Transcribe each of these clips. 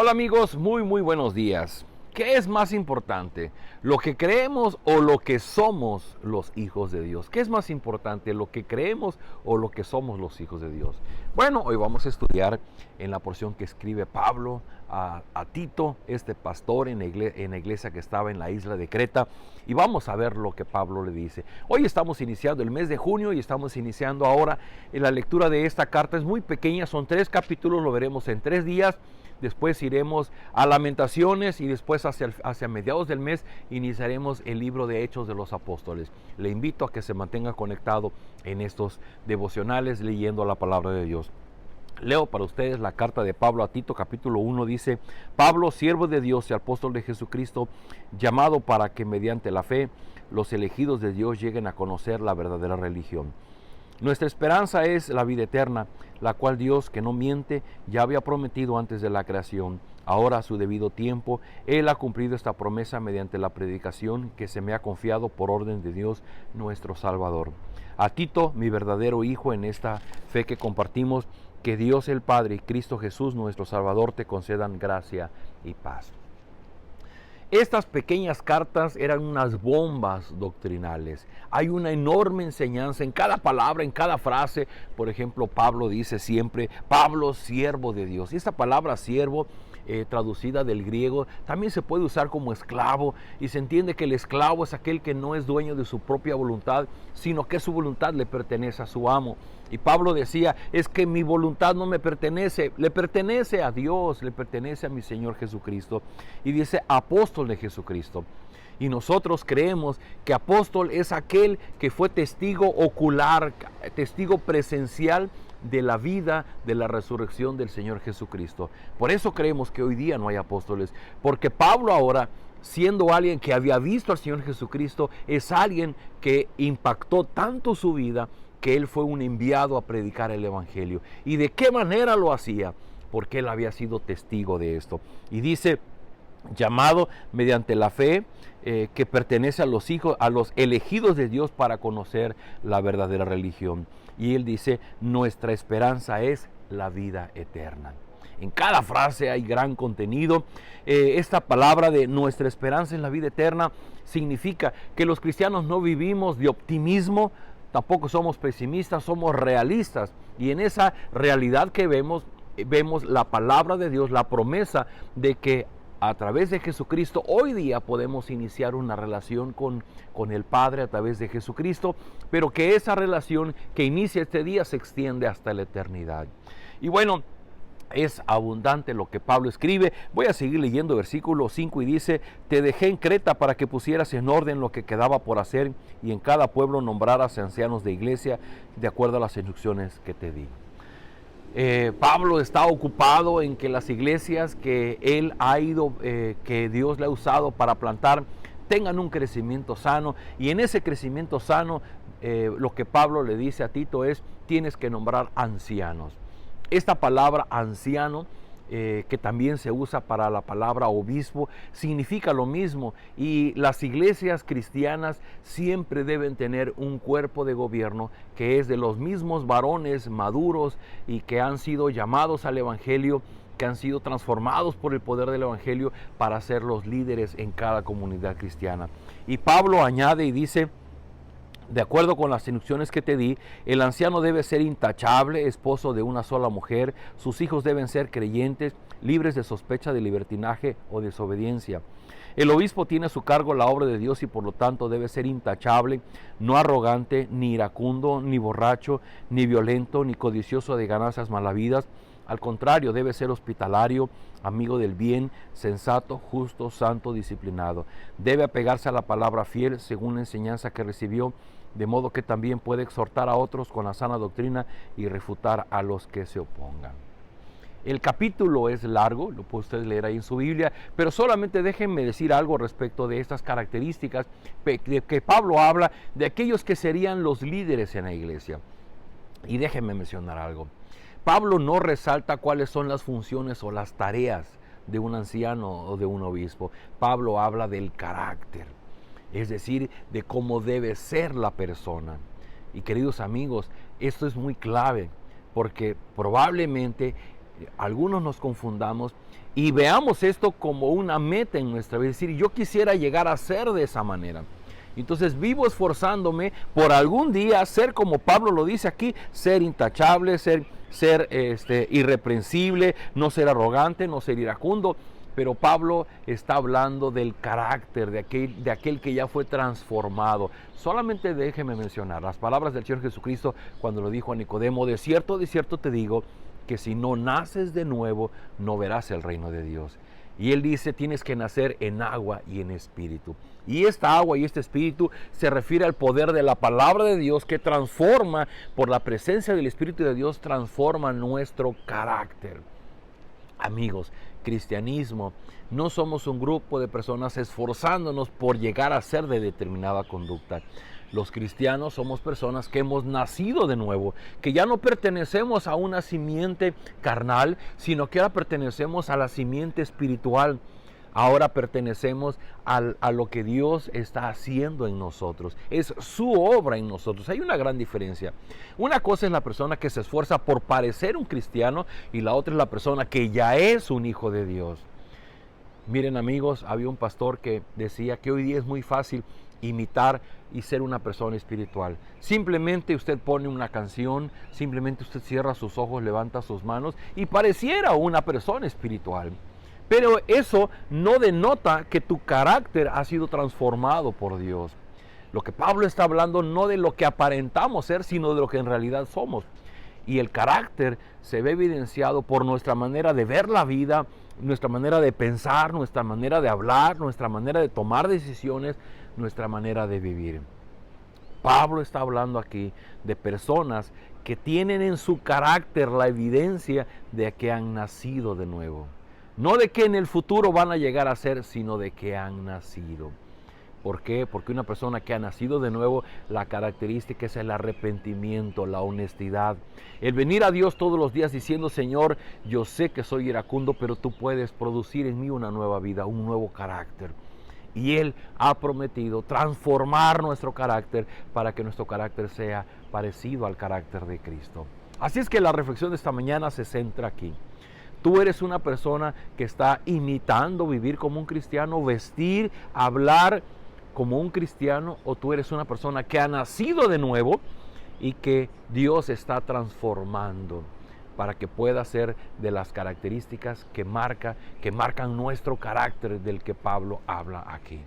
Hola amigos, muy buenos días. ¿Qué es más importante? ¿Lo que creemos o lo que somos los hijos de Dios? ¿Qué es más importante? ¿Lo que creemos o lo que somos los hijos de Dios? Bueno, hoy vamos a estudiar en la porción que escribe Pablo a Tito, este pastor en la iglesia que estaba en la isla de Creta, y vamos a ver lo que Pablo le dice. Hoy estamos iniciando el mes de junio y estamos iniciando ahora en la lectura de esta carta. Es muy pequeña, son 3 capítulos, lo veremos en 3 días. Después iremos a Lamentaciones y después hacia mediados del mes iniciaremos el libro de Hechos de los Apóstoles. Le invito a que se mantenga conectado en estos devocionales leyendo la palabra de Dios. Leo para ustedes la carta de Pablo a Tito, capítulo 1, dice: Pablo, siervo de Dios y apóstol de Jesucristo, llamado para que mediante la fe los elegidos de Dios lleguen a conocer la verdadera religión. Nuestra esperanza es la vida eterna, la cual Dios, que no miente, ya había prometido antes de la creación. Ahora, a su debido tiempo, Él ha cumplido esta promesa mediante la predicación que se me ha confiado por orden de Dios, nuestro Salvador. A Tito, mi verdadero hijo en esta fe que compartimos, que Dios el Padre y Cristo Jesús, nuestro Salvador, te concedan gracia y paz. Estas pequeñas cartas eran unas bombas doctrinales. Hay una enorme enseñanza en cada palabra, en cada frase. Por ejemplo, Pablo dice siempre: Pablo, siervo de Dios. Y esta palabra siervo, traducida del griego, también se puede usar como esclavo, y se entiende que el esclavo es aquel que no es dueño de su propia voluntad, sino que su voluntad le pertenece a su amo. Y Pablo decía: es que mi voluntad no me pertenece, le pertenece a Dios, le pertenece a mi Señor Jesucristo. Y dice apóstol de Jesucristo. Y nosotros creemos que apóstol es aquel que fue testigo ocular, testigo presencial de la vida, de la resurrección del Señor Jesucristo. Por eso creemos que hoy día no hay apóstoles, porque Pablo ahora, siendo alguien que había visto al Señor Jesucristo, es alguien que impactó tanto su vida que él fue un enviado a predicar el Evangelio. ¿Y de qué manera lo hacía? Porque él había sido testigo de esto. Y dice: llamado mediante la fe, que pertenece a los elegidos de Dios para conocer la verdadera religión. Y él dice: nuestra esperanza es la vida eterna. En cada frase hay gran contenido. Esta palabra de nuestra esperanza en la vida eterna significa que los cristianos no vivimos de optimismo, tampoco somos pesimistas, somos realistas. Y en esa realidad que vemos la palabra de Dios, la promesa de que a través de Jesucristo hoy día podemos iniciar una relación con el Padre a través de Jesucristo, pero que esa relación que inicia este día se extiende hasta la eternidad. Y bueno, es abundante lo que Pablo escribe. Voy a seguir leyendo versículo 5 y dice: te dejé en Creta para que pusieras en orden lo que quedaba por hacer, y en cada pueblo nombraras ancianos de iglesia de acuerdo a las instrucciones que te di. Pablo está ocupado en que las iglesias que él ha ido, que Dios le ha usado para plantar, tengan un crecimiento sano. Y en ese crecimiento sano, lo que Pablo le dice a Tito es: tienes que nombrar ancianos. Esta palabra anciano, que también se usa para la palabra obispo, significa lo mismo. Y las iglesias cristianas siempre deben tener un cuerpo de gobierno que es de los mismos varones maduros y que han sido llamados al evangelio, que han sido transformados por el poder del evangelio para ser los líderes en cada comunidad cristiana. Y Pablo añade y dice: de acuerdo con las instrucciones que te di, el anciano debe ser intachable, esposo de una sola mujer, sus hijos deben ser creyentes, libres de sospecha de libertinaje o desobediencia. El obispo tiene a su cargo la obra de Dios y por lo tanto debe ser intachable, no arrogante, ni iracundo, ni borracho, ni violento, ni codicioso de ganancias malavidas. Al contrario, debe ser hospitalario, amigo del bien, sensato, justo, santo, disciplinado. Debe apegarse a la palabra fiel según la enseñanza que recibió, de modo que también puede exhortar a otros con la sana doctrina y refutar a los que se opongan. El capítulo es largo, lo puede usted leer ahí en su Biblia, pero solamente déjenme decir algo respecto de estas características que Pablo habla de aquellos que serían los líderes en la iglesia. Y déjenme mencionar algo. Pablo no resalta cuáles son las funciones o las tareas de un anciano o de un obispo. Pablo habla del carácter, es decir, de cómo debe ser la persona. Y queridos amigos, esto es muy clave, porque probablemente algunos nos confundamos y veamos esto como una meta en nuestra vida. Es decir, yo quisiera llegar a ser de esa manera. Entonces vivo esforzándome por algún día ser como Pablo lo dice aquí, ser intachable, ser irreprensible, no ser arrogante, no ser iracundo. Pero Pablo está hablando del carácter de aquel que ya fue transformado. Solamente déjeme mencionar las palabras del Señor Jesucristo cuando lo dijo a Nicodemo: de cierto te digo, que si no naces de nuevo, no verás el reino de Dios. Y él dice, tienes que nacer en agua y en espíritu. Y esta agua y este espíritu se refiere al poder de la palabra de Dios que transforma, por la presencia del Espíritu de Dios, transforma nuestro carácter. Amigos, cristianismo, no somos un grupo de personas esforzándonos por llegar a ser de determinada conducta. Los cristianos somos personas que hemos nacido de nuevo, que ya no pertenecemos a una simiente carnal, sino que ahora pertenecemos a la simiente espiritual. Ahora pertenecemos a lo que Dios está haciendo en nosotros. Es su obra en nosotros. Hay una gran diferencia. Una cosa es la persona que se esfuerza por parecer un cristiano y la otra es la persona que ya es un hijo de Dios. Miren amigos, había un pastor que decía que hoy día es muy fácil imitar y ser una persona espiritual. Simplemente usted pone una canción, simplemente usted cierra sus ojos, levanta sus manos y pareciera una persona espiritual. Pero eso no denota que tu carácter ha sido transformado por Dios. Lo que Pablo está hablando no de lo que aparentamos ser, sino de lo que en realidad somos. Y el carácter se ve evidenciado por nuestra manera de ver la vida, nuestra manera de pensar, nuestra manera de hablar, nuestra manera de tomar decisiones, nuestra manera de vivir. Pablo está hablando aquí de personas que tienen en su carácter la evidencia de que han nacido de nuevo. No de que en el futuro van a llegar a ser, sino de que han nacido. ¿Por qué? Porque una persona que ha nacido de nuevo, la característica es el arrepentimiento, la honestidad. El venir a Dios todos los días diciendo, Señor, yo sé que soy iracundo, pero tú puedes producir en mí una nueva vida, un nuevo carácter. Y Él ha prometido transformar nuestro carácter para que nuestro carácter sea parecido al carácter de Cristo. Así es que la reflexión de esta mañana se centra aquí. Tú eres una persona que está imitando vivir como un cristiano, vestir, hablar como un cristiano, o tú eres una persona que ha nacido de nuevo y que Dios está transformando para que pueda ser de las características que marcan nuestro carácter del que Pablo habla aquí.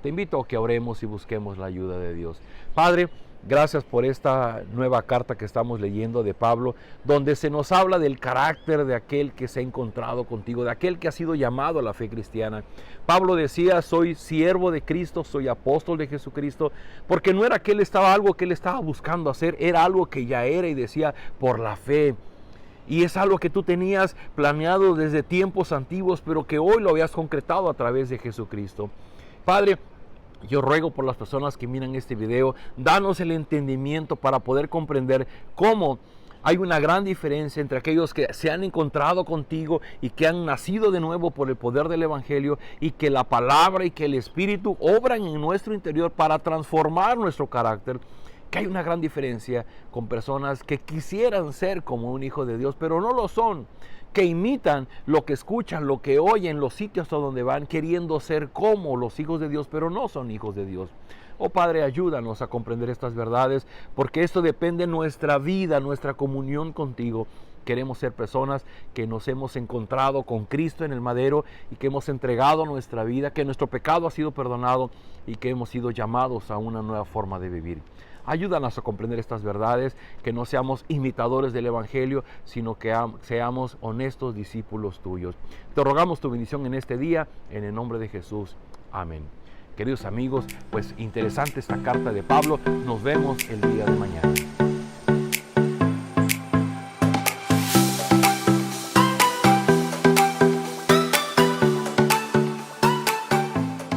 Te invito a que oremos y busquemos la ayuda de Dios. Padre, gracias por esta nueva carta que estamos leyendo de Pablo, donde se nos habla del carácter de aquel que se ha encontrado contigo, de aquel que ha sido llamado a la fe cristiana. Pablo decía, soy siervo de Cristo, soy apóstol de Jesucristo, porque no era que él estaba algo que él estaba buscando hacer, era algo que ya era y decía, por la fe. Y es algo que tú tenías planeado desde tiempos antiguos, pero que hoy lo habías concretado a través de Jesucristo. Padre, yo ruego por las personas que miran este video, danos el entendimiento para poder comprender cómo hay una gran diferencia entre aquellos que se han encontrado contigo y que han nacido de nuevo por el poder del Evangelio, y que la palabra y que el Espíritu obran en nuestro interior para transformar nuestro carácter. Que hay una gran diferencia con personas que quisieran ser como un hijo de Dios, pero no lo son, que imitan lo que escuchan, lo que oyen, los sitios a donde van, queriendo ser como los hijos de Dios, pero no son hijos de Dios. Oh Padre, ayúdanos a comprender estas verdades, porque esto depende de nuestra vida, nuestra comunión contigo. Queremos ser personas que nos hemos encontrado con Cristo en el madero y que hemos entregado nuestra vida, que nuestro pecado ha sido perdonado y que hemos sido llamados a una nueva forma de vivir. Ayúdanos a comprender estas verdades, que no seamos imitadores del Evangelio, sino que seamos honestos discípulos tuyos. Te rogamos tu bendición en este día, en el nombre de Jesús. Amén. Queridos amigos, pues interesante esta carta de Pablo. Nos vemos el día de mañana.